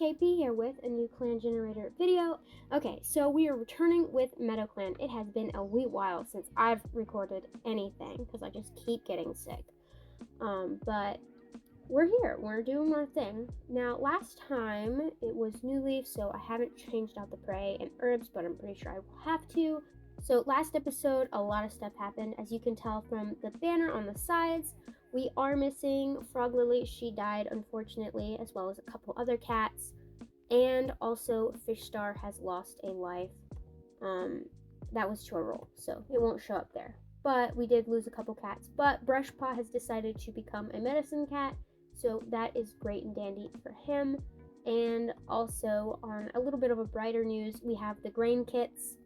KP here with a new clan generator video. Okay, so we are returning with MeadowClan. It has been a wee while since I've recorded anything because I just keep getting sick. But we're here. We're doing our thing. Now, last time it was New Leaf, so I haven't changed out the prey and herbs, but I'm pretty sure I will have to. So last episode, a lot of stuff happened. As you can tell from the banner on the sides, we are missing Frog Lily. She died, unfortunately, as well as a couple other cats. And also, Fish Star has lost a life. That was to a roll, so it won't show up there. But we did lose a couple cats. But Brushpaw has decided to become a medicine cat, so that is great and dandy for him. And also, on a little bit of a brighter news, we have the grain kits,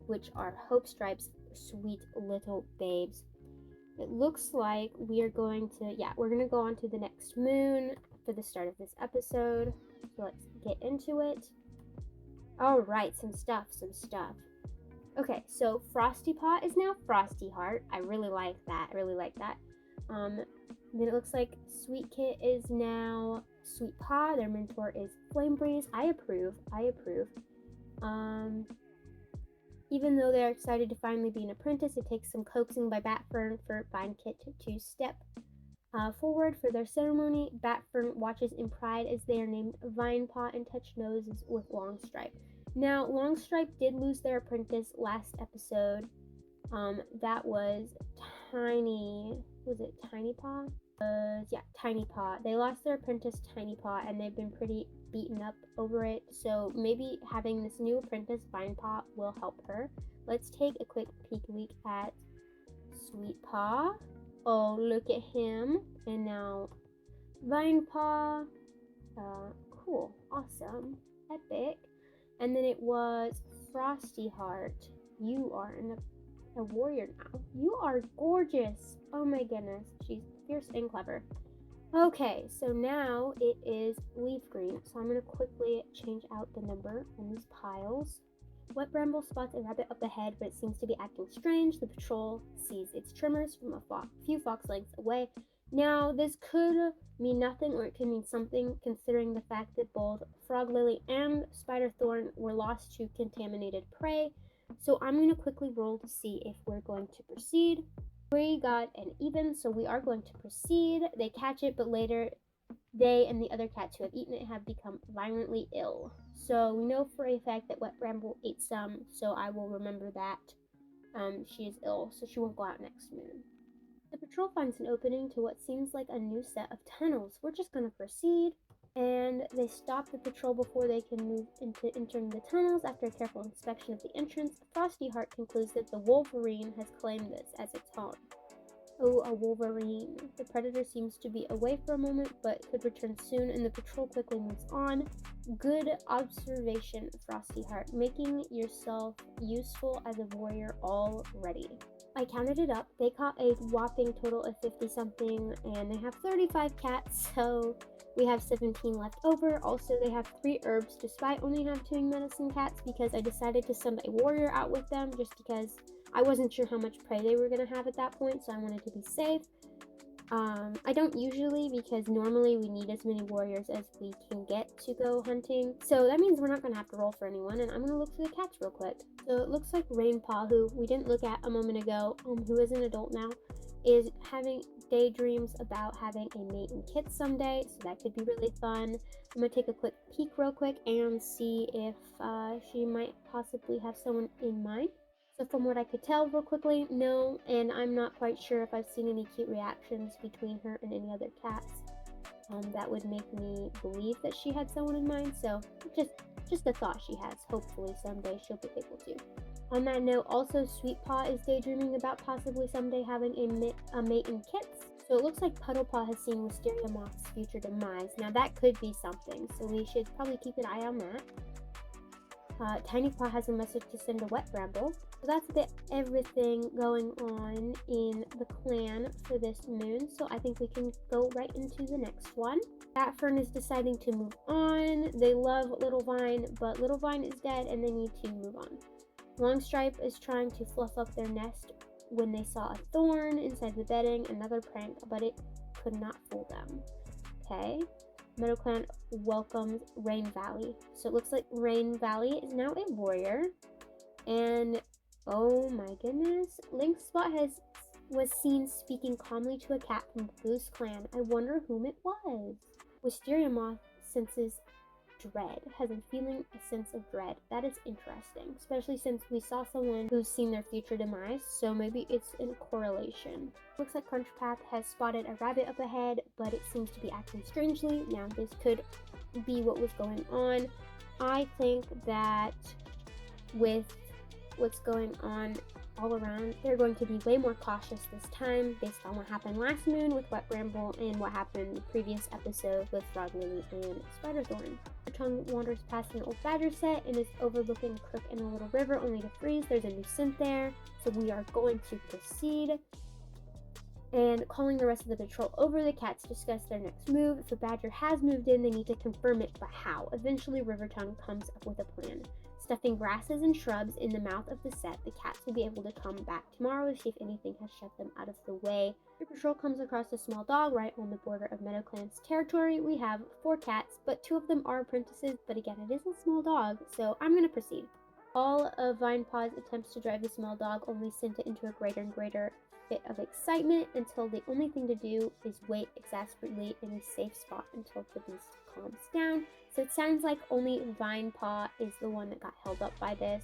which are Hope Stripe's sweet little babes. It looks like we are going to, we're going to go on to the next moon for the start of this episode. So let's get into it. Alright, some stuff. Okay, so Frosty Paw is now Frosty Heart. I really like that. Then it looks like Sweet Kit is now Sweet Paw. Their mentor is Flame Breeze. I approve. Even though they're excited to finally be an apprentice, it takes some coaxing by Batfern for Vine Kit to step forward for their ceremony. Batfern watches in pride as they are named Vine Paw and touch noses with Longstripe. Now, Longstripe did lose their apprentice last episode. That was Tiny Paw? Tiny Paw. They lost their apprentice Tiny Paw, and they've been pretty beaten up over it, so maybe having this new apprentice Vine Paw will help her. Let's take a quick peek at Sweet Paw. Oh, look at him. And now Vine Paw. Cool, awesome, epic. And then it was Frosty Heart. You are a warrior now. You are gorgeous. Oh my goodness, she's fierce and clever. Okay, so now it is leaf green, so I'm going to quickly change out the number on these piles. Wet Bramble spots a rabbit up ahead, but it seems to be acting strange. The patrol sees its trimmers from a few fox lengths away. Now, this could mean nothing, or it could mean something, considering the fact that both Frog Lily and Spider Thorn were lost to contaminated prey. So I'm going to quickly roll to see if we're going to proceed. We got an even, so we are going to proceed. They catch it, but later they and the other cats who have eaten it have become violently ill. So we know for a fact that Wet Bramble ate some, so I will remember that. She is ill, so she won't go out next moon. The patrol finds an opening to what seems like a new set of tunnels. We're just going to proceed. And they stop the patrol before they can move into entering the tunnels. After a careful inspection of the entrance, Frosty Heart concludes that the Wolverine has claimed this as its home. Oh, a Wolverine. The predator seems to be away for a moment, but could return soon, and the patrol quickly moves on. Good observation, Frosty Heart, making yourself useful as a warrior already. I counted it up. They caught a whopping total of 50-something, and they have 35 cats, so we have 17 left over. Also, they have 3 herbs, despite only having medicine cats, because I decided to send a warrior out with them, just because I wasn't sure how much prey they were going to have at that point, so I wanted to be safe. I don't usually, because normally we need as many warriors as we can get to go hunting. So that means we're not going to have to roll for anyone, and I'm going to look for the cats real quick. So it looks like Rainpaw, who we didn't look at a moment ago, who is an adult now, is having daydreams about having a mate and kit someday, so that could be really fun. I'm going to take a quick peek real quick and see if she might possibly have someone in mind. So from what I could tell real quickly, no, and I'm not quite sure if I've seen any cute reactions between her and any other cats. That would make me believe that she had someone in mind, so just a thought she has. Hopefully someday she'll be able to. On that note, also Sweet Paw is daydreaming about possibly someday having a mate in kits. So it looks like Puddle Paw has seen Wisteria Moth's future demise. Now that could be something, so we should probably keep an eye on that. Tiny Paw has a message to send to Wet Bramble. So that's everything going on in the clan for this moon. So I think we can go right into the next one. Batfern is deciding to move on. They love Little Vine, but Little Vine is dead and they need to move on. Longstripe is trying to fluff up their nest when they saw a thorn inside the bedding. Another prank, but it could not fool them. Okay. MeadowClan welcomes Rain Valley. So it looks like Rain Valley is now a warrior. And oh my goodness, Linkspot was seen speaking calmly to a cat from Blue's clan. I wonder whom it was. Wisteria Moth senses dread, has a sense of dread. That is interesting, especially since we saw someone who's seen their future demise, so maybe it's in correlation. Looks like Crunchpath has spotted a rabbit up ahead, but it seems to be acting strangely. Now this could be what was going on. I think that with what's going on all around, they're going to be way more cautious this time based on what happened last moon with Wet Bramble and what happened in the previous episode with Frog Lily and Spiderthorn. Tongue wanders past an old badger set and is overlooking a crook in a little river only to freeze. There's a new scent there, so we are going to proceed. And calling the rest of the patrol over, the cats discuss their next move. If a badger has moved in, they need to confirm it, but how? Eventually, Rivertongue comes up with a plan. Stuffing grasses and shrubs in the mouth of the set, the cats will be able to come back tomorrow to see if anything has shut them out of the way. The patrol comes across a small dog right on the border of MeadowClan's territory. We have 4 cats, but 2 of them are apprentices, but again, it is a small dog, so I'm going to proceed. All of Vinepaw's attempts to drive the small dog only sent it into a greater and greater fit of excitement until the only thing to do is wait exasperately in a safe spot until the beast calms down. So it sounds like only Vinepaw is the one that got held up by this.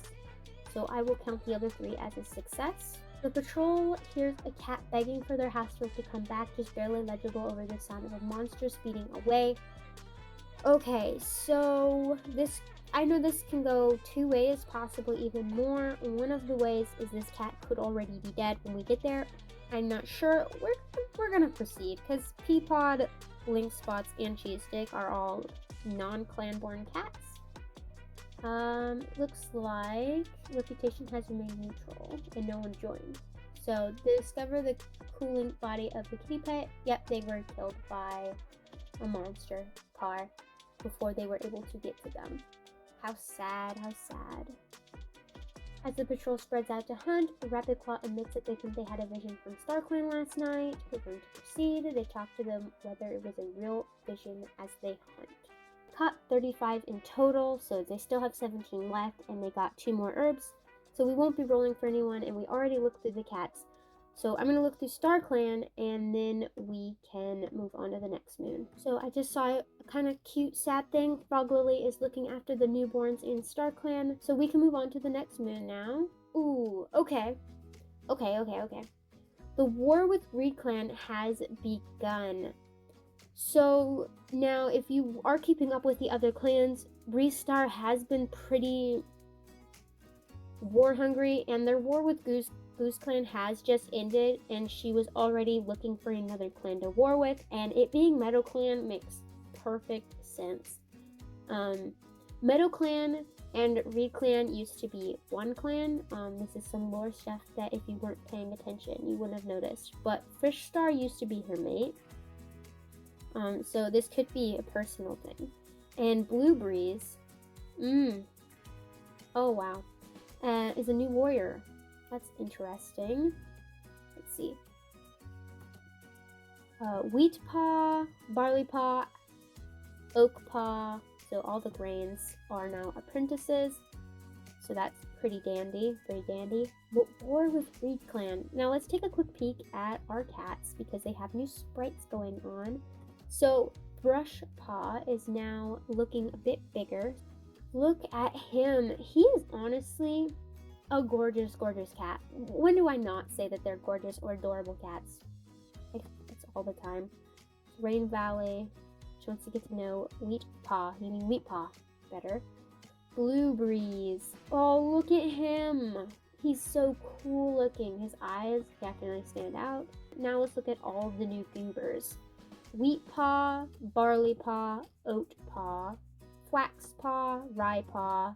So I will count the other 3 as a success. The patrol hears a cat begging for their housework to come back, just barely legible over the sound of a monster speeding away. Okay, so I know this can go 2 ways, possibly even more. One of the ways is this cat could already be dead when we get there. I'm not sure. We're gonna proceed because Peapod, Linkspots, and Cheese Stick are all non-clan-born cats. Looks like reputation has remained neutral and no one joined. So they discover the cooling body of the kitty pet. Yep, they were killed by a monster car before they were able to get to them. How sad, how sad. As the patrol spreads out to hunt, Rapid Claw admits that they think they had a vision from StarClan last night. We're going to proceed. They talk to them whether it was a real vision as they hunt. Caught 35 in total, so they still have 17 left, and they got 2 more herbs. So we won't be rolling for anyone, and we already looked through the cats. So I'm going to look through StarClan, and then we can move on to the next moon. So I just saw a kind of cute, sad thing. Frog Lily is looking after the newborns in StarClan. So we can move on to the next moon now. Ooh, okay. Okay. The war with ReedClan has begun. So now, if you are keeping up with the other clans, Breestar has been pretty war hungry, and their war with Goose Clan has just ended, and she was already looking for another clan to war with, and it being MeadowClan makes perfect sense. MeadowClan and ReedClan used to be one clan. This is some lore stuff that if you weren't paying attention, you wouldn't have noticed. But Fishstar used to be her mate. So this could be a personal thing. And Blue Breeze, oh wow, is a new warrior. That's interesting. Let's see. Wheat Paw, Barley Paw, Oak Paw. So all the grains are now apprentices. So that's pretty dandy, very dandy. But war with ReedClan. Now let's take a quick peek at our cats because they have new sprites going on. So Brush Paw is now looking a bit bigger. Look at him. He is honestly a gorgeous, gorgeous cat. When do I not say that they're gorgeous or adorable cats? It's all the time. Rain Valley. She wants to get to know Wheat Paw. You mean Wheat Paw better. Blue Breeze. Oh, look at him. He's so cool looking. His eyes definitely stand out. Now let's look at all the new goobers. Wheat Paw, Barley Paw, Oat Paw, Flax Paw, Rye Paw.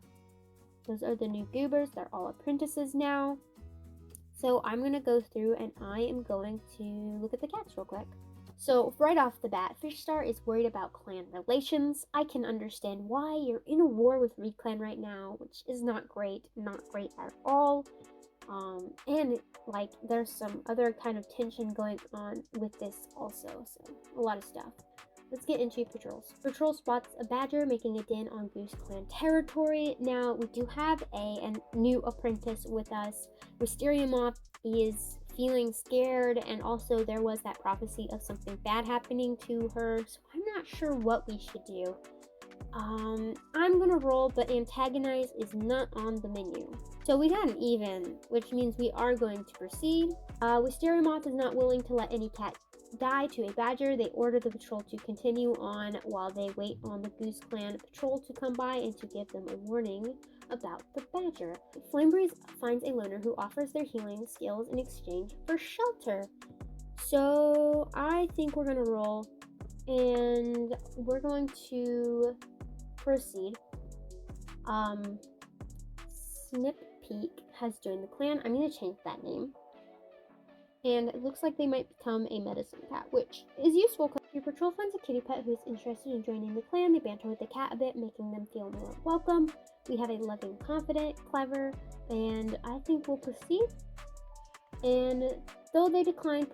Those are the new goobers. They're all apprentices now. So I'm going to go through and I am going to look at the cats real quick. So right off the bat, Fishstar is worried about clan relations. I can understand why. You're in a war with ReedClan right now, which is not great at all. And like there's some other kind of tension going on with this also, so a lot of stuff. let's get into patrols. Patrol spots a badger making a den on Goose Clan territory. Now, we do have a new apprentice with us. Wisteria Moth is feeling scared, and also there was that prophecy of something bad happening to her, so I'm not sure what we should do. I'm gonna roll, but antagonize is not on the menu. So we got an even, which means we are going to proceed. Wisteria Moth is not willing to let any cat die to a badger. They order the patrol to continue on while they wait on the Goose Clan patrol to come by and to give them a warning about the badger. Flamebreeze finds a loner who offers their healing skills in exchange for shelter. So I think we're gonna roll, and we're going to proceed. Snip Peak has joined the clan. I'm gonna change that name. And it looks like they might become a medicine cat, which is useful. Your patrol finds a kitty pet who is interested in joining the clan. They banter with the cat a bit, making them feel more welcome. We have a loving, confident, clever, and I think we'll proceed. And though they decline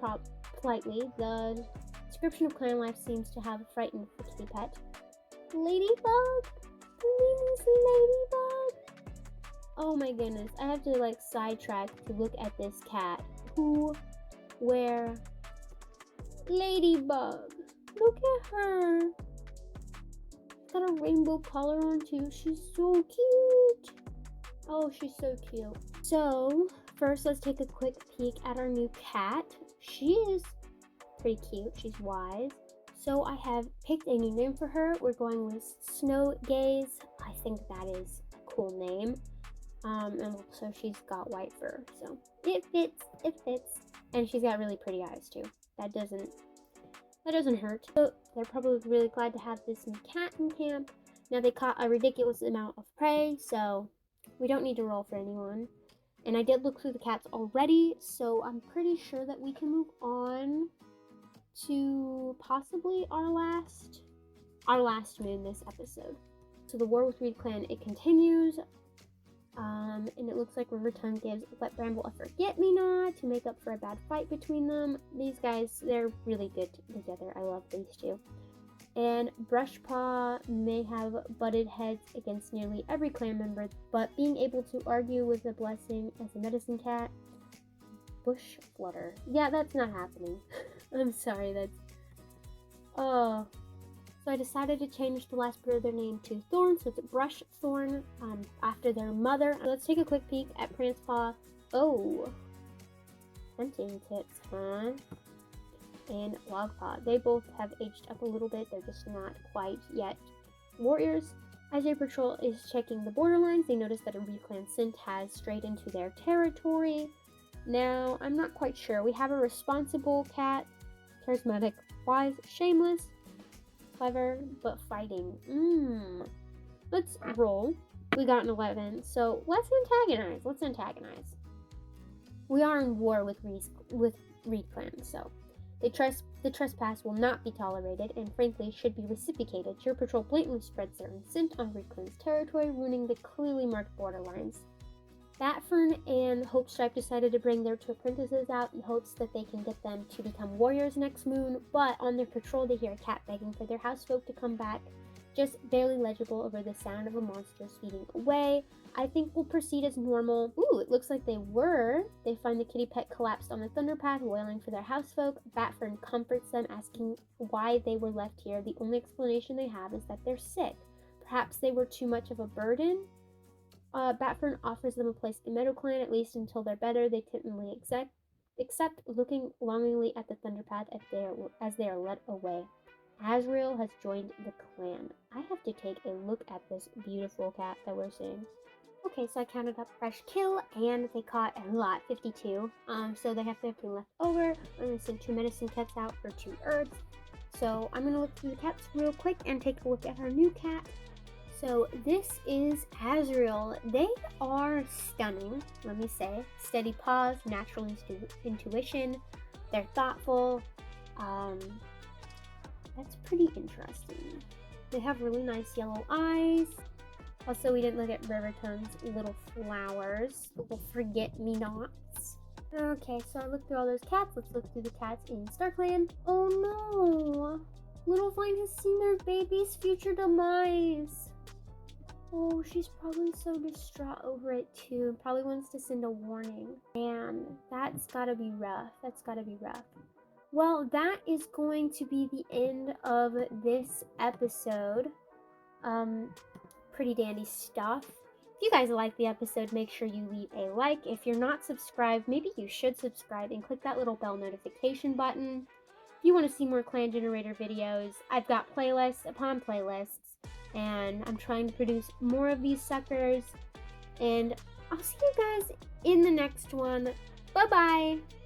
politely, the description of clan life seems to have frightened the kitty pet. Ladybug? Her name is Ladybug? Oh my goodness, I have to sidetrack to look at this cat. Who, where? Ladybug. Look at her. She's got a rainbow collar on too. She's so cute. Oh, she's so cute. So, first let's take a quick peek at our new cat. She is pretty cute. She's wise. So I have picked a new name for her. We're going with Snow Gaze. I think that is a cool name. And also she's got white fur, so it fits. And she's got really pretty eyes too. That doesn't hurt. So they're probably really glad to have this new cat in camp. Now they caught a ridiculous amount of prey, so we don't need to roll for anyone. And I did look through the cats already, so I'm pretty sure that we can move on to possibly our last moon this episode. So the war with ReedClan, it continues. And it looks like Rivertongue gives Wet Bramble a forget-me-not to make up for a bad fight between them. These guys, they're really good together. I love these two. And Brushpaw may have butted heads against nearly every clan member, but being able to argue with a blessing as a medicine cat. Bush Flutter. Yeah, that's not happening. I'm sorry, oh. So I decided to change the last part of their name to Thorn, so it's Brush Thorn, after their mother. Let's take a quick peek at Prancepaw. Oh, hunting tips, huh? And Logpaw. They both have aged up a little bit. They're just not quite yet warriors. As your patrol is checking the borderlines, they notice that a ReedClan scent has strayed into their territory. Now, I'm not quite sure. We have a responsible cat, charismatic, wise, shameless, clever, but fighting. Let's roll. We got an 11, so let's antagonize. We are in war with ReedClan, so the trespass will not be tolerated and frankly should be reciprocated. Your patrol blatantly spreads their scent on ReedClan's territory, ruining the clearly marked borderlines. Batfern and Hopestripe decided to bring their two apprentices out in hopes that they can get them to become warriors next moon, but on their patrol they hear a cat begging for their housefolk to come back, just barely legible over the sound of a monster speeding away. I think we'll proceed as normal. Ooh, it looks like they were. They find the kitty pet collapsed on the Thunderpath, wailing for their housefolk. Batfern comforts them, asking why they were left here. The only explanation they have is that they're sick. Perhaps they were too much of a burden? Batfern offers them a place in MeadowClan, at least until they're better. They typically accept, looking longingly at the Thunderpath as they are led away. Azrael has joined the clan. I have to take a look at this beautiful cat that we're seeing. Okay, so I counted up fresh kill, and they caught a lot, 52. So they have 15 left over. I'm going to send 2 medicine cats out for 2 herbs. So I'm going to look through the cats real quick and take a look at our new cat. So this is Azrael. They are stunning, let me say. Steady paws, natural intuition. They're thoughtful. That's pretty interesting. They have really nice yellow eyes. Also, we didn't look at Rivertongue's little flowers, little forget-me-nots. Okay, so I looked through all those cats. Let's look through the cats in StarClan. Oh no! Little Vine has her baby's future demise. Oh, she's probably so distraught over it too. Probably wants to send a warning. Man, that's gotta be rough. That's gotta be rough. Well, that is going to be the end of this episode. Pretty dandy stuff. If you guys like the episode, make sure you leave a like. If you're not subscribed, maybe you should subscribe and click that little bell notification button. If you want to see more clan generator videos, I've got playlists upon playlists, and I'm trying to produce more of these suckers. And I'll see you guys in the next one. Bye-bye!